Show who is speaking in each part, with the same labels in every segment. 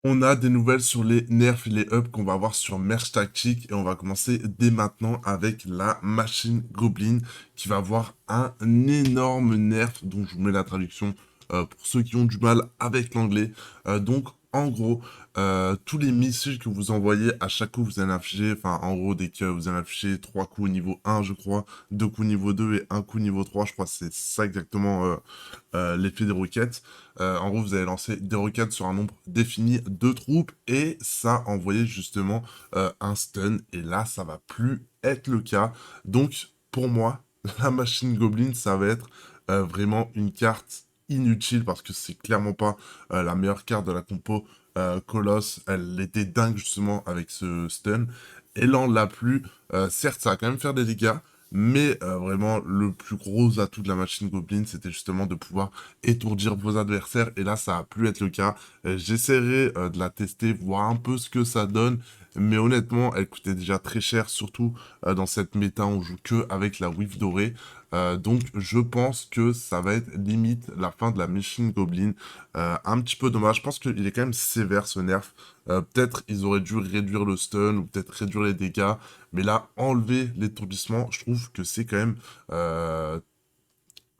Speaker 1: On a des nouvelles sur les nerfs et les ups qu'on va voir sur Merge Tactique et on va commencer dès maintenant avec la machine Goblin qui va avoir un énorme nerf dont je vous mets la traduction pour ceux qui ont du mal avec l'anglais. Donc en gros, tous les missiles que vous envoyez à chaque coup vous allez afficher, enfin en gros dès que vous allez afficher 3 coups niveau 1 je crois, 2 coups niveau 2 et un coup niveau 3 je crois que c'est ça exactement l'effet des roquettes. En gros, vous allez lancer des roquettes sur un nombre défini de troupes et ça envoyait justement un stun. Et là, ça va plus être le cas. Donc, pour moi, la machine Goblin, ça va être vraiment une carte inutile parce que c'est clairement pas la meilleure carte de la compo. Colosse, elle était dingue justement avec ce stun. Et là, on l'a plus. Certes, ça va quand même faire des dégâts. Mais vraiment, le plus gros atout de la machine Goblin, c'était justement de pouvoir étourdir vos adversaires. Et là, ça va plus être le cas. J'essaierai de la tester, voir un peu ce que ça donne. Mais honnêtement, elle coûtait déjà très cher, surtout dans cette méta, on joue que avec la Whiff dorée. Donc, je pense que ça va être limite la fin de la Machine Goblin. Un petit peu dommage. Je pense qu'il est quand même sévère ce nerf. Peut-être ils auraient dû réduire le stun ou peut-être réduire les dégâts. Mais là, enlever l'étourdissement, je trouve que c'est quand même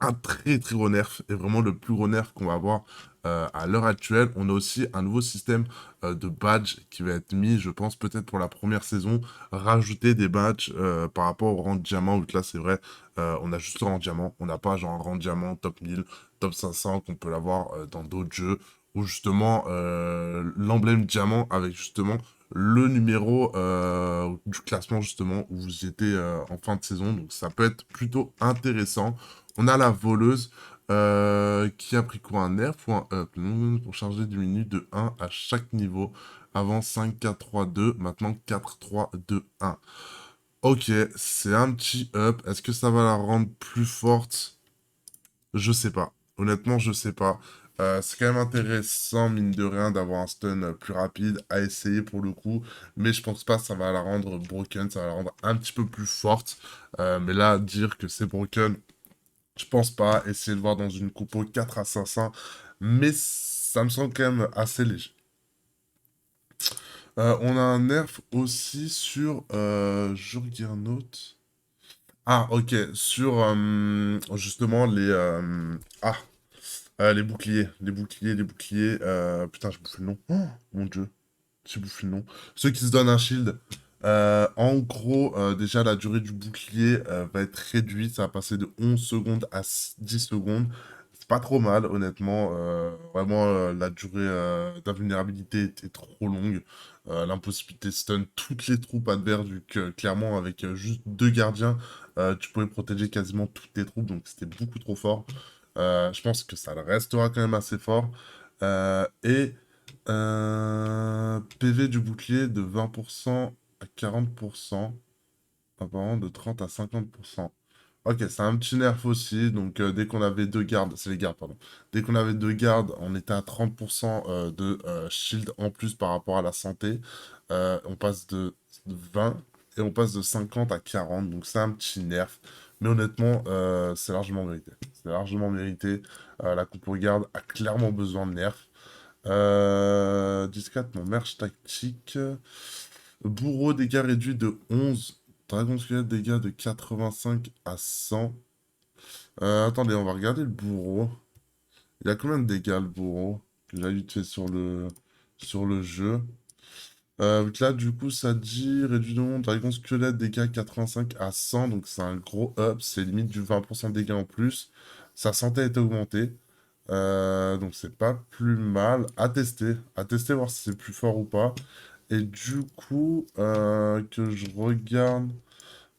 Speaker 1: un très très gros nerf, et vraiment le plus gros nerf qu'on va avoir à l'heure actuelle. On a aussi un nouveau système de badge qui va être mis, je pense, peut-être pour la première saison, rajouter des badges par rapport au rang de diamant, vu que là, c'est vrai, on a juste le rang diamant, on n'a pas genre un rang diamant top 1000, top 500, qu'on peut l'avoir dans d'autres jeux, où justement, l'emblème diamant avec justement le numéro du classement justement où vous étiez en fin de saison, donc ça peut être plutôt intéressant. On a la voleuse qui a pris quoi, un nerf ou un up? Pour charger diminue de 1 à chaque niveau. Avant 5, 4, 3, 2. Maintenant 4, 3, 2, 1. Ok, c'est un petit up. Est-ce que ça va la rendre plus forte? Je sais pas. Honnêtement, je sais pas. C'est quand même intéressant, mine de rien, d'avoir un stun plus rapide à essayer pour le coup. Mais je pense pas que ça va la rendre broken. Ça va la rendre un petit peu plus forte. Mais là, dire que c'est broken, je pense pas. Essayer de voir dans une compo 4 à 500. Mais ça me semble quand même assez léger. On a un nerf aussi sur Juggernaut. Ah, ok. Sur justement les boucliers. Les boucliers, les boucliers. Putain, j'ai bouffé le nom. Oh, mon dieu. J'ai bouffé le nom. Ceux qui se donnent un shield. En gros, déjà, la durée du bouclier va être réduite. Ça va passer de 11 secondes à 10 secondes. C'est pas trop mal, honnêtement. Vraiment, la durée d'invulnérabilité était trop longue. L'impossibilité de stun toutes les troupes adverses, vu que clairement, avec juste deux gardiens, tu pouvais protéger quasiment toutes tes troupes. Donc, c'était beaucoup trop fort. Je pense que ça restera quand même assez fort. Et PV du bouclier de 20% à 40%, apparemment de 30 à 50%. Ok, c'est un petit nerf aussi, donc dès qu'on avait deux gardes, c'est les gardes, pardon. Dès qu'on avait deux gardes, on était à 30% de shield en plus par rapport à la santé. On passe de 20 et on passe de 50 à 40, donc c'est un petit nerf. Mais honnêtement, c'est largement mérité. C'est largement mérité. La coupe garde a clairement besoin de nerfs. 14, mon merge tactique. Bourreau, dégâts réduits de 11. Dragon squelette, dégâts de 85 à 100. Attendez, on va regarder le bourreau. Il a combien de dégâts le bourreau? Que j'ai vite fait sur le jeu. Donc là, du coup, ça dit réduit de nombre, dragon squelette, dégâts 85 à 100. Donc c'est un gros up. C'est limite du 20% de dégâts en plus. Sa santé est augmentée. Donc c'est pas plus mal à tester. À tester, voir si c'est plus fort ou pas. Et du coup, que je regarde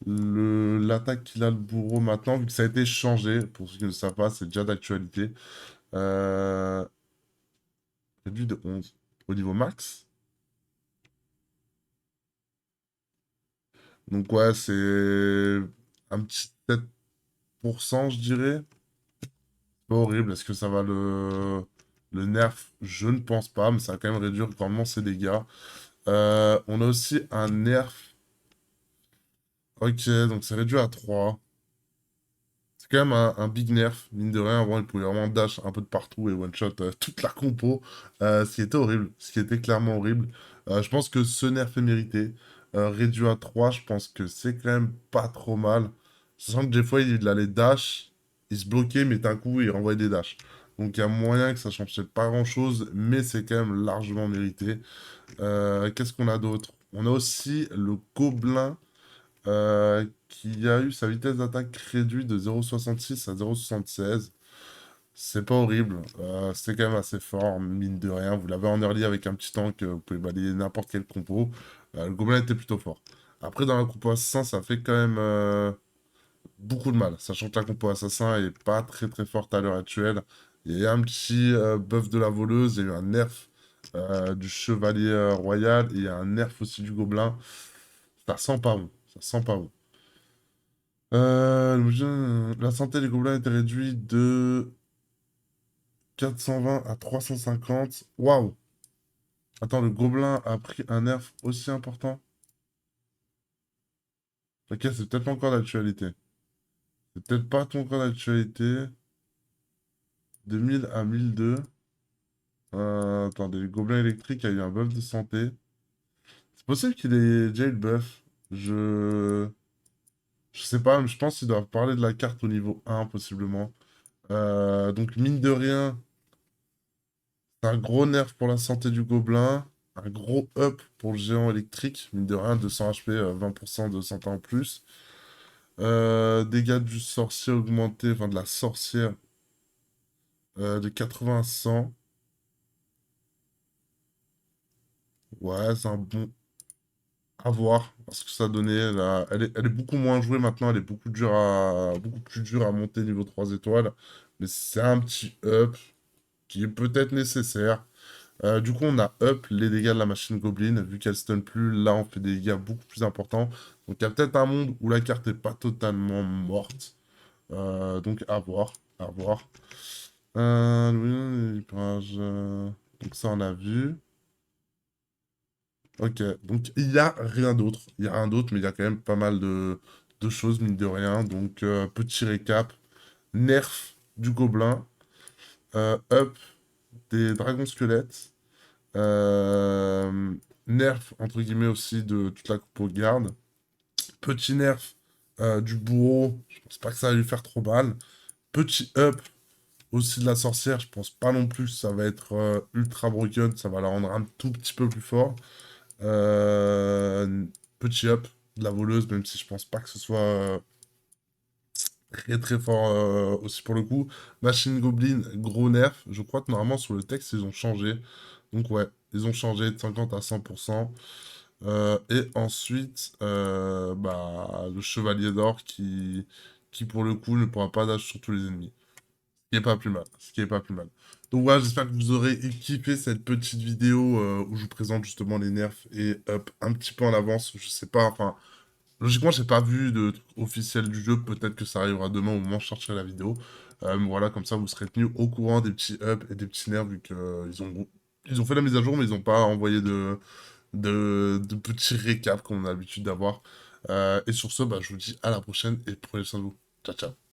Speaker 1: l'attaque qu'il a le bourreau maintenant, vu que ça a été changé, pour ceux qui ne savent pas, c'est déjà d'actualité. Euh, Réduit de 11. Au niveau max. Donc ouais, c'est un petit 7%, je dirais. Pas horrible. Est-ce que ça va le nerf? Je ne pense pas, mais ça va quand même réduire grandement ses dégâts. On a aussi un nerf. Ok, donc c'est réduit à 3. C'est quand même un big nerf, mine de rien. Avant, il pouvait vraiment dash un peu de partout et one-shot toute la compo. Ce qui était horrible, ce qui était clairement horrible. Je pense que ce nerf est mérité. Réduit à 3, je pense que c'est quand même pas trop mal. Sachant que des fois, il allait dash, il se bloquait, mais d'un coup, il renvoyait des dash. Donc il y a moyen que ça change peut-être pas grand-chose, mais c'est quand même largement mérité. Qu'est-ce qu'on a d'autre? On a aussi le gobelin qui a eu sa vitesse d'attaque réduite de 0,66 à 0,76. C'est pas horrible, c'est quand même assez fort, mine de rien. Vous l'avez en early avec un petit tank, vous pouvez balayer n'importe quel compo. Le gobelin était plutôt fort. Après, dans la compo assassin, ça fait quand même beaucoup de mal, sachant que la compo assassin est pas très très forte à l'heure actuelle. Il y a eu un petit buff de la voleuse, il y a eu un nerf du chevalier royal, et il y a un nerf aussi du gobelin. Ça sent pas bon, ça sent pas bon. La santé des gobelins était réduite de 420 à 350. Waouh! Attends, le gobelin a pris un nerf aussi important? Ok, c'est peut-être pas encore d'actualité. C'est peut-être pas encore d'actualité. De 1000 à 1002. Attendez, le gobelin électrique a eu un buff de santé. C'est possible qu'il ait déjà eu le buff. Je... Je sais pas, mais je pense qu'ils doivent parler de la carte au niveau 1, possiblement. Donc, mine de rien, c'est un gros nerf pour la santé du gobelin. Un gros up pour le géant électrique. Mine de rien, 200 HP, 20% de santé en plus. Dégâts du sorcier augmentés, enfin de la sorcière, de 80 à 100. Ouais, c'est un bon à voir. Parce que ça donnait. Elle est beaucoup moins jouée maintenant. Elle est beaucoup plus dure à monter niveau 3 étoiles. Mais c'est un petit up qui est peut-être nécessaire. Du coup, on a up les dégâts de la machine Goblin. Vu qu'elle stun plus, là, on fait des dégâts beaucoup plus importants. Donc, il y a peut-être un monde où la carte n'est pas totalement morte. Donc, à voir. À voir. Oui, donc, ça, on a vu. Ok. Donc, il n'y a rien d'autre. Il n'y a rien d'autre, mais il y a quand même pas mal de choses, mine de rien. Donc, petit récap. Nerf du gobelin. Up des dragons squelettes. Euh, nerf, entre guillemets, aussi de toute la coupe aux gardes. Petit nerf du bourreau. Je pense pas que ça va lui faire trop mal. Petit up aussi de la sorcière. Je pense pas non plus que ça va être ultra broken. Ça va la rendre un tout petit peu plus fort. Euh, petit up de la voleuse, même si je pense pas que ce soit très très fort aussi pour le coup. Machine Goblin, gros nerf. Je crois que normalement sur le texte, ils ont changé. Donc ouais, ils ont changé de 50 à 100%. Et ensuite, bah, le chevalier d'or qui pour le coup ne pourra pas dash sur tous les ennemis. Ce qui est pas plus mal. Ce qui est pas plus mal. Donc voilà, j'espère que vous aurez kiffé cette petite vidéo où je vous présente justement les nerfs et up un petit peu en avance. Je sais pas, enfin, logiquement, j'ai pas vu de truc officiel du jeu. Peut-être que ça arrivera demain au moment où je sortirai la vidéo. Mais voilà, comme ça, vous serez tenu au courant des petits ups et des petits nerfs vu ils ont fait la mise à jour, mais ils n'ont pas envoyé de petits récaps qu'on a l'habitude d'avoir. Et sur ce, bah, je vous dis à la prochaine et prenez soin de vous. Ciao, ciao.